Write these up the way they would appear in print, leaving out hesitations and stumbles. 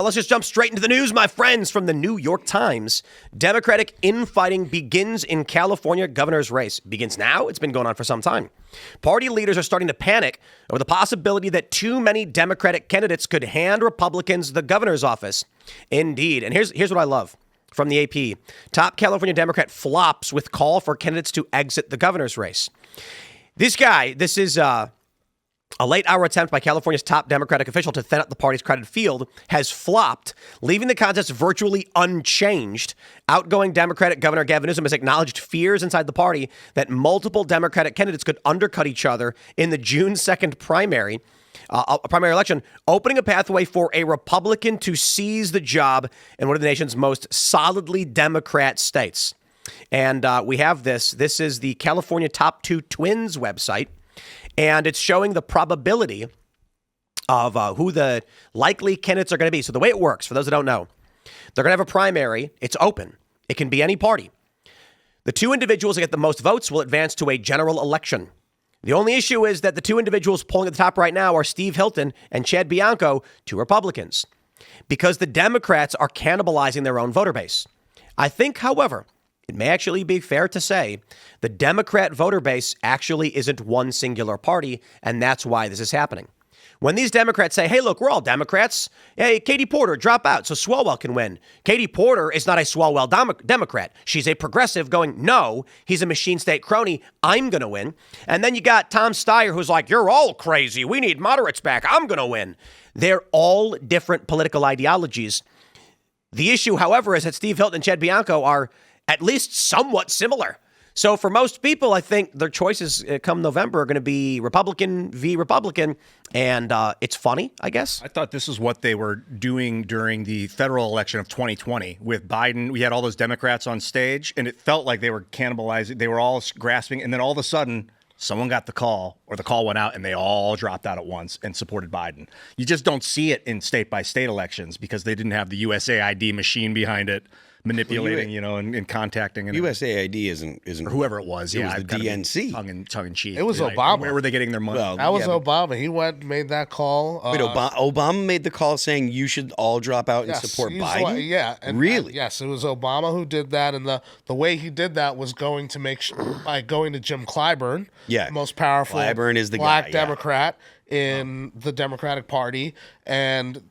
Let's just jump straight into the news, my friends, from the New York Times. Democratic infighting begins in California governor's race. Begins now? It's been going on for some time. Party leaders are starting to panic over the possibility that too many Democratic candidates could hand Republicans the governor's office. Indeed. And here's what I love from the AP. Top California Democrat flops with call for candidates to exit the governor's race. This is a late-hour attempt by California's top Democratic official to thin out the party's crowded field has flopped, leaving the contest virtually unchanged. Outgoing Democratic Governor Gavin Newsom has acknowledged fears inside the party that multiple Democratic candidates could undercut each other in the June 2nd primary election, opening a pathway for a Republican to seize the job in one of the nation's most solidly Democrat states. And we have this. This is the California Top Two Twins website. And it's showing the probability of who the likely candidates are going to be. So the way it works, for those that don't know, they're going to have a primary. It's open. It can be any party. The two individuals that get the most votes will advance to a general election. The only issue is that the two individuals polling at the top right now are Steve Hilton and Chad Bianco, two Republicans, because the Democrats are cannibalizing their own voter base. I think, however, it may actually be fair to say the Democrat voter base actually isn't one singular party, and that's why this is happening. When these Democrats say, hey, look, we're all Democrats. Hey, Katie Porter, drop out so Swalwell can win. Katie Porter is not a Swalwell Democrat. She's a progressive going, no, he's a machine state crony. I'm going to win. And then you got Tom Steyer, who's like, you're all crazy. We need moderates back. I'm going to win. They're all different political ideologies. The issue, however, is that Steve Hilton and Chad Bianco are at least somewhat similar. So for most people, I think their choices come November are going to be Republican v. Republican. And it's funny, I guess. I thought this is what they were doing during the federal election of 2020 with Biden. We had all those Democrats on stage, and it felt like they were cannibalizing. They were all grasping. And then all of a sudden, someone got the call, or the call went out, and they all dropped out at once and supported Biden. You just don't see it in state-by-state elections because they didn't have the USAID machine behind it, manipulating, and contacting. And USAID isn't or whoever it was. It was the DNC. Tongue in cheek. It was Obama. Where were they getting their money? Well, that was Obama. He went and made that call. Wait, Obama made the call saying you should all drop out and support Biden? Really? Yes, it was Obama who did that, and the way he did that was going to by going to Jim Clyburn, the most powerful Clyburn is the black Democrat in the Democratic Party, and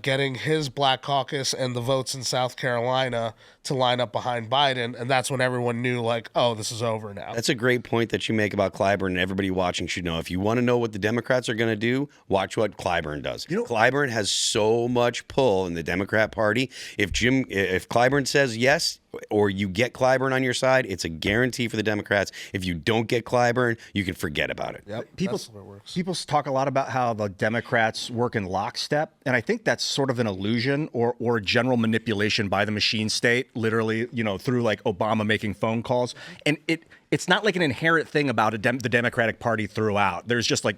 getting his black caucus and the votes in South Carolina to line up behind Biden. And that's when everyone knew, like, oh, this is over now. That's a great point that you make about Clyburn, and everybody watching should know. If you want to know what the Democrats are going to do, watch what Clyburn does. Clyburn has so much pull in the Democrat Party. If Clyburn says yes, or you get Clyburn on your side, it's a guarantee for the Democrats. If you don't get Clyburn, you can forget about it. Yep, people talk a lot about how the Democrats work in lockstep, and I think that's sort of an illusion or general manipulation by the machine state, literally, through like Obama making phone calls. And it's not like an inherent thing about the Democratic Party throughout. There's just like,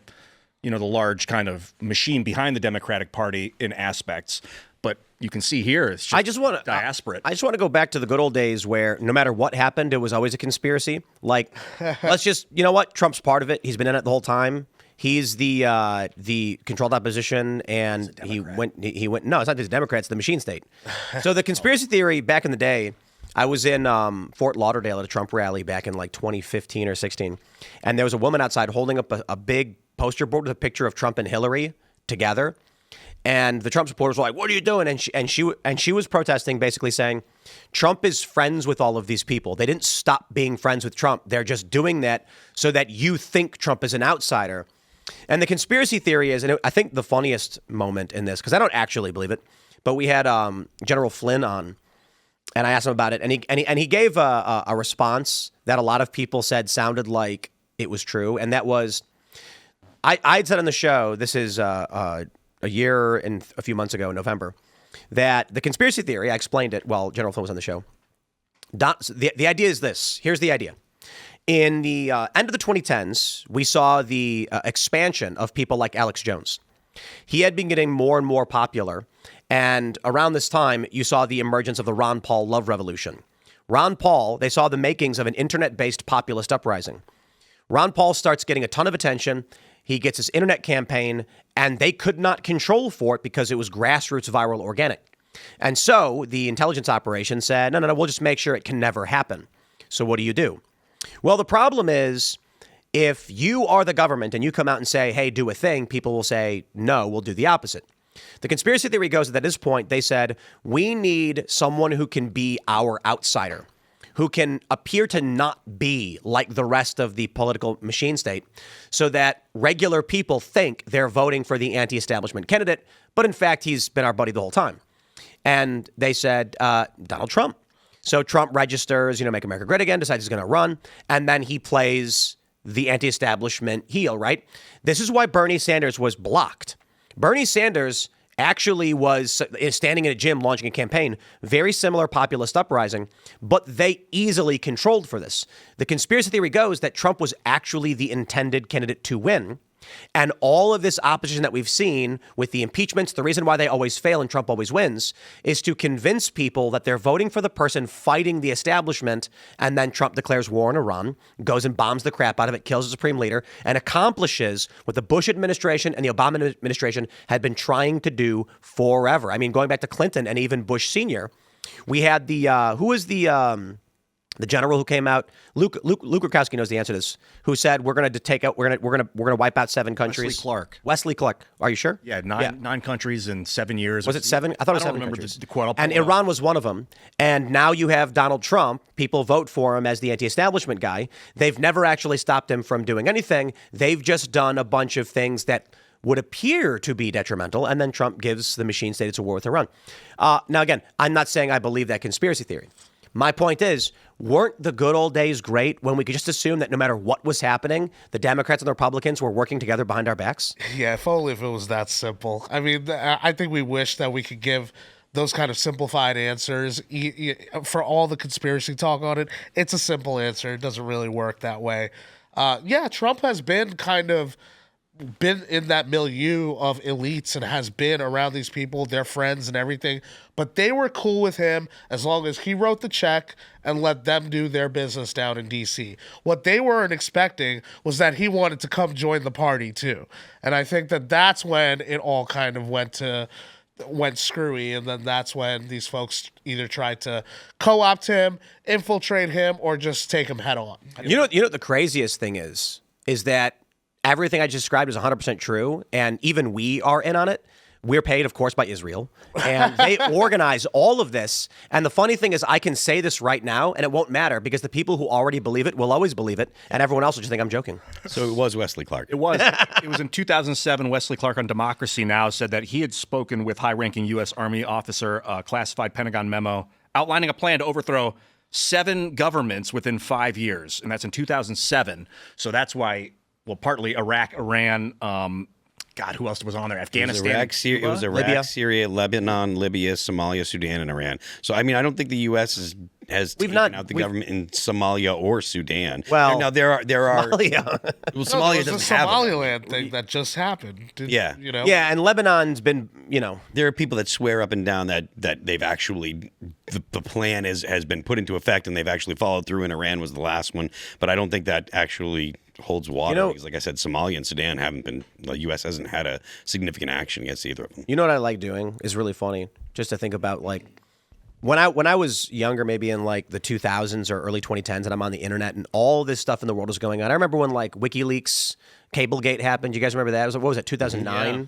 the large kind of machine behind the Democratic Party in aspects. But you can see here, it's just diaspora. I just want to go back to the good old days where no matter what happened, it was always a conspiracy. Like, let's just, you know what? Trump's part of it. He's been in it the whole time. He's the controlled opposition, and he went. No, it's not the Democrats, the machine state. So the conspiracy theory back in the day, I was in Fort Lauderdale at a Trump rally back in like 2015 or 16, and there was a woman outside holding up a big poster board with a picture of Trump and Hillary together. And the Trump supporters were like, "What are you doing?" And she was protesting, basically saying, "Trump is friends with all of these people. They didn't stop being friends with Trump. They're just doing that so that you think Trump is an outsider." And the conspiracy theory is, and I think the funniest moment in this, because I don't actually believe it, but we had General Flynn on, and I asked him about it, and he gave a response that a lot of people said sounded like it was true, and that was, I'd said on the show, this is a year and a few months ago in November, that the conspiracy theory, I explained it while General Flynn was on the show. The idea is this. Here's the idea. In the end of the 2010s, we saw the expansion of people like Alex Jones. He had been getting more and more popular. And around this time, you saw the emergence of the Ron Paul love revolution. Ron Paul, they saw the makings of an internet-based populist uprising. Ron Paul starts getting a ton of attention. He gets his internet campaign, and they could not control for it because it was grassroots, viral, organic. And so the intelligence operation said, no, we'll just make sure it can never happen. So what do? Well, the problem is if you are the government and you come out and say, hey, do a thing, people will say, no, we'll do the opposite. The conspiracy theory goes that at this point, they said, we need someone who can be our outsider, who can appear to not be like the rest of the political machine state, so that regular people think they're voting for the anti-establishment candidate, but in fact, he's been our buddy the whole time. And they said, Donald Trump. So Trump registers, Make America Great Again, decides he's going to run, and then he plays the anti-establishment heel, right? This is why Bernie Sanders was blocked. Bernie Sanders actually was standing in a gym launching a campaign, very similar populist uprising, but they easily controlled for this. The conspiracy theory goes that Trump was actually the intended candidate to win. And all of this opposition that we've seen with the impeachments, the reason why they always fail and Trump always wins is to convince people that they're voting for the person fighting the establishment. And then Trump declares war on Iran, goes and bombs the crap out of it, kills the supreme leader, and accomplishes what the Bush administration and the Obama administration had been trying to do forever. I mean, going back to Clinton and even Bush Sr., we had the general who came out, Luke Rukowski knows the answer to this, who said we're going to wipe out 7 countries. Wesley Clark. Are you sure? Yeah, nine countries in 7 years. Was it 7? I thought it was 7 countries. The quote. And Iran was one of them. And now you have Donald Trump. People vote for him as the anti-establishment guy. They've never actually stopped him from doing anything. They've just done a bunch of things that would appear to be detrimental, and then Trump gives the machine state it's a war with Iran. Now, again, I'm not saying I believe that conspiracy theory. My point is, weren't the good old days great when we could just assume that no matter what was happening, the Democrats and the Republicans were working together behind our backs? Yeah, if only if it was that simple. I mean, I think we wish that we could give those kind of simplified answers. For all the conspiracy talk on it, it's a simple answer. It doesn't really work that way. Yeah, Trump has been in that milieu of elites and has been around these people, their friends and everything, but they were cool with him as long as he wrote the check and let them do their business down in DC. What they weren't expecting was that he wanted to come join the party too. And I think that that's when it all kind of went screwy, and then that's when these folks either tried to co-opt him, infiltrate him, or just take him head on. You know what the craziest thing is that everything I just described is 100% true, and even we are in on it. We're paid, of course, by Israel, and they organize all of this. And the funny thing is, I can say this right now, and it won't matter because the people who already believe it will always believe it, and everyone else will just think I'm joking. So it was Wesley Clark. It was. It was in 2007. Wesley Clark on Democracy Now! Said that he had spoken with high-ranking U.S. Army officer, a classified Pentagon memo, outlining a plan to overthrow 7 governments within 5 years, and that's in 2007. So that's why. Well, partly Iraq, Iran, who else was on there? Afghanistan. It was Iraq, Libya. Syria, Lebanon, Libya, Somalia, Sudan, and Iran. So, I mean, I don't think the U.S. has taken out the government in Somalia or Sudan. Well, now there are Somalia. Well, Somalia doesn't have a Somaliland thing that just happened. Yeah. Yeah, and Lebanon's been, There are people that swear up and down that they've actually the plan has been put into effect and they've actually followed through. And Iran was the last one, but I don't think that actually holds water because, like I said, Somalia and Sudan the U.S. hasn't had a significant action against either of them. You know what I like doing is really funny, just to think about when I was younger, maybe in like the 2000s or early 2010s, and I'm on the internet and all this stuff in the world was going on. I remember when like WikiLeaks, Cablegate happened. You guys remember that? What was it, 2009? Yeah.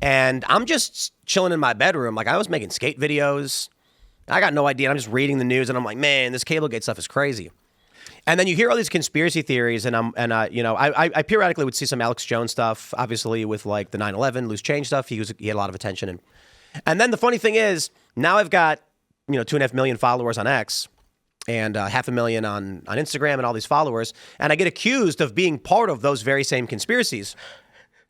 And I'm just chilling in my bedroom. Like I was making skate videos. I got no idea. I'm just reading the news and I'm like, man, this Cablegate stuff is crazy. And then you hear all these conspiracy theories, and I periodically would see some Alex Jones stuff, obviously with like the 9/11 loose change stuff. He had a lot of attention, and then the funny thing is now I've got 2.5 million followers on X, and 500,000 on Instagram, and all these followers, and I get accused of being part of those very same conspiracies.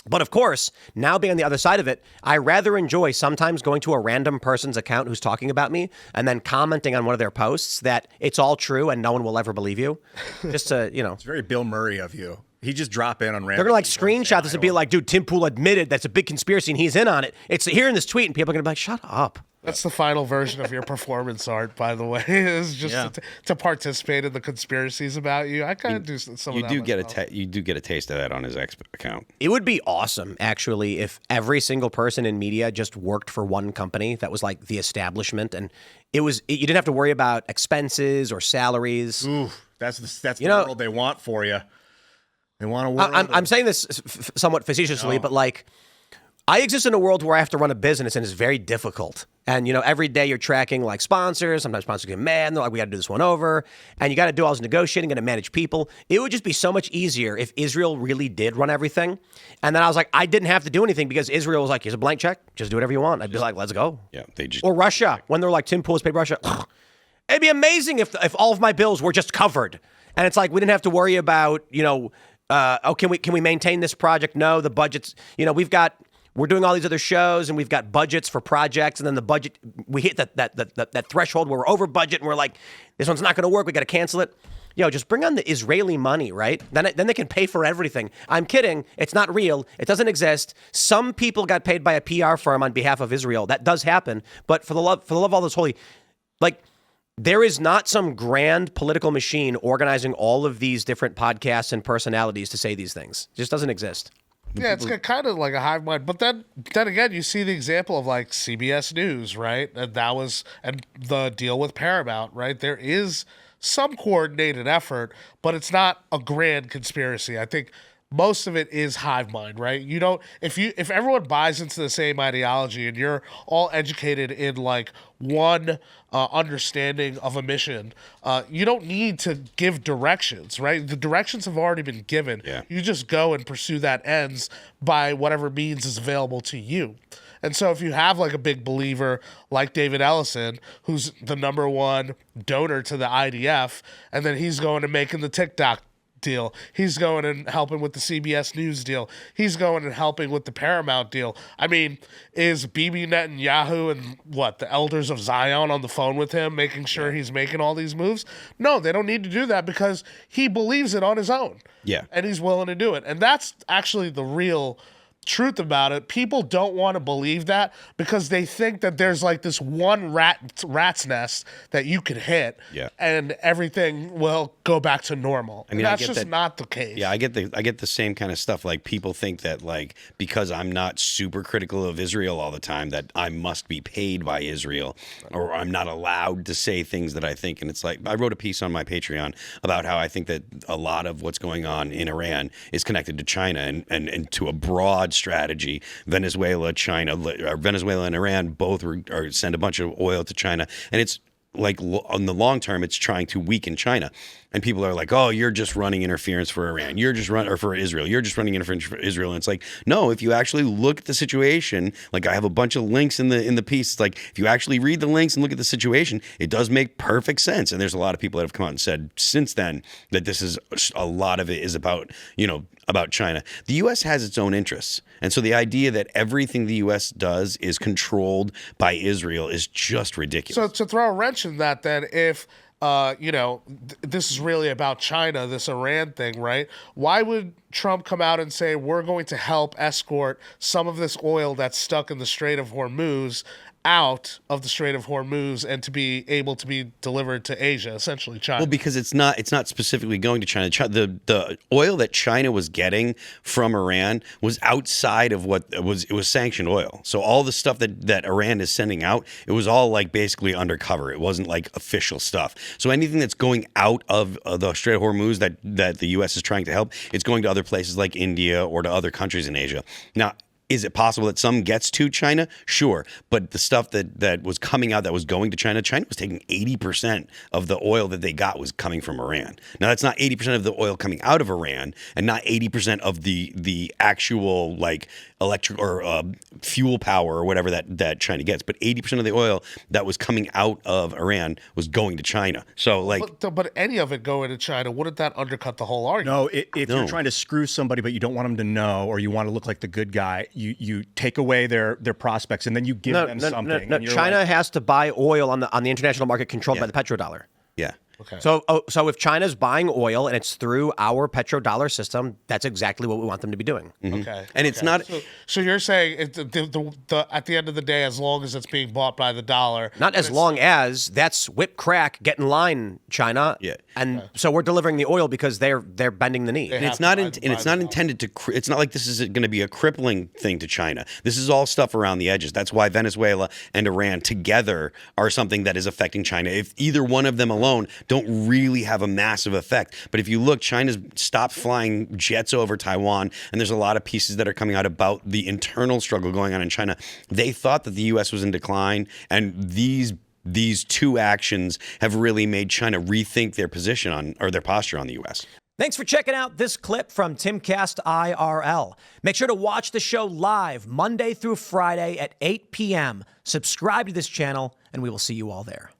But of course, now being on the other side of it, I rather enjoy sometimes going to a random person's account who's talking about me and then commenting on one of their posts that it's all true and no one will ever believe you. Just to, It's very Bill Murray of you. He just drop in on random. They're going to screenshot this and be like, dude, Tim Pool admitted that's a big conspiracy and he's in on it. It's here in this tweet and people are going to be like, shut up. That's the final version of your performance art, by the way. Is just to participate in the conspiracies about you. I kind of do some of that. You do get a taste of that on his X account. It would be awesome, actually, if every single person in media just worked for one company that was like the establishment, and you didn't have to worry about expenses or salaries. Ooh, that's the world they want for you. They want a world. I'm saying this somewhat facetiously, but like, I exist in a world where I have to run a business, and it's very difficult. And, every day you're tracking like sponsors. Sometimes sponsors get mad. And they're like, we got to do this one over. And you got to do all this negotiating, got to manage people. It would just be so much easier if Israel really did run everything. And then I was like, I didn't have to do anything because Israel was like, here's a blank check. Just do whatever you want. I'd be like, let's go. Yeah, they just. Or Russia, when they're like, Tim Pool's paid Russia. It'd be amazing if all of my bills were just covered. And it's like, we didn't have to worry about, can we maintain this project? No, the budget's, we're doing all these other shows and we've got budgets for projects, and then the budget, we hit that threshold where we're over budget and we're like, this one's not going to work. We got to cancel it. Just bring on the Israeli money, right? Then they can pay for everything. I'm kidding. It's not real. It doesn't exist. Some people got paid by a PR firm on behalf of Israel. That does happen. But for the love of all this holy, like, there is not some grand political machine organizing all of these different podcasts and personalities to say these things. It just doesn't exist. Yeah, it's kind of like a hive mind. But then again, you see the example of like CBS News, right? And the deal with Paramount, right? There is some coordinated effort, but it's not a grand conspiracy. I think most of it is hive mind, right? You don't, if everyone buys into the same ideology and you're all educated in like one understanding of a mission, you don't need to give directions, right? The directions have already been given. Yeah. You just go and pursue that ends by whatever means is available to you. And so if you have like a big believer like David Ellison, who's the number one donor to the IDF, and then he's going and making the TikTok deal, he's going and helping with the CBS News deal, he's going and helping with the Paramount deal. I mean, is Bibi Netanyahu and the elders of Zion on the phone with him making sure he's making all these moves? No, they don't need to do that because he believes it on his own. Yeah. And he's willing to do it. And that's actually the real truth about it. People don't want to believe that because they think that there's like this one rat's nest that you could hit, and everything will go back to normal. I mean, that's just not the case. Yeah, I get the same kind of stuff. Like, people think that like because I'm not super critical of Israel all the time that I must be paid by Israel, or I'm not allowed to say things that I think. And it's like, I wrote a piece on my Patreon about how I think that a lot of what's going on in Iran is connected to China and to a broad strategy. Venezuela and Iran both send a bunch of oil to China, and it's like on the long term, it's trying to weaken China. And people are like, "Oh, you're just running interference for Iran. Or for Israel. You're just running interference for Israel." And it's like, no. If you actually look at the situation, like I have a bunch of links in the piece. It's like if you actually read the links and look at the situation, it does make perfect sense. And there's a lot of people that have come out and said since then that this is a lot of it is about China. The U.S. has its own interests, and so the idea that everything the U.S. does is controlled by Israel is just ridiculous. So to throw a wrench in that, then if this is really about China, this Iran thing, right? Why would Trump come out and say we're going to help escort some of this oil that's stuck in the Strait of Hormuz out of the Strait of Hormuz and to be able to be delivered to Asia, essentially China? Well, because it's not specifically going to China. The oil that China was getting from Iran was outside of it was sanctioned oil. So all the stuff that Iran is sending out, it was all like basically undercover. It wasn't like official stuff. So anything that's going out of the Strait of Hormuz that the U.S. is trying to help, it's going to other places like India or to other countries in Asia. Now, is it possible that some gets to China? Sure. But the stuff that was coming out that was going to China was taking 80% of the oil that they got was coming from Iran. Now, that's not 80% of the oil coming out of Iran and not 80% of the actual like electric or fuel power or whatever that China gets. But 80% of the oil that was coming out of Iran was going to China. So like, but any of it going to China, wouldn't that undercut the whole argument? No, if you're trying to screw somebody, but you don't want them to know, or you want to look like the good guy, you take away their prospects and then you give them something. No, China has to buy oil on the international market controlled by the petrodollar. Yeah. Okay. So if China's buying oil and it's through our petrodollar system, that's exactly what we want them to be doing. Okay. And it's not. So you're saying at the end of the day, as long as it's being bought by the dollar, Not as long as that's whip crack, get in line, China. Yeah. And so we're delivering the oil because they're bending the knee. And it's not intended to. It's not like this is going to be a crippling thing to China. This is all stuff around the edges. That's why Venezuela and Iran together are something that is affecting China. If either one of them alone don't really have a massive effect. But if you look, China's stopped flying jets over Taiwan, and there's a lot of pieces that are coming out about the internal struggle going on in China. They thought that the U.S. was in decline, and these two actions have really made China rethink their position on, or their posture on the U.S. Thanks for checking out this clip from Timcast IRL. Make sure to watch the show live Monday through Friday at 8 p.m. Subscribe to this channel, and we will see you all there.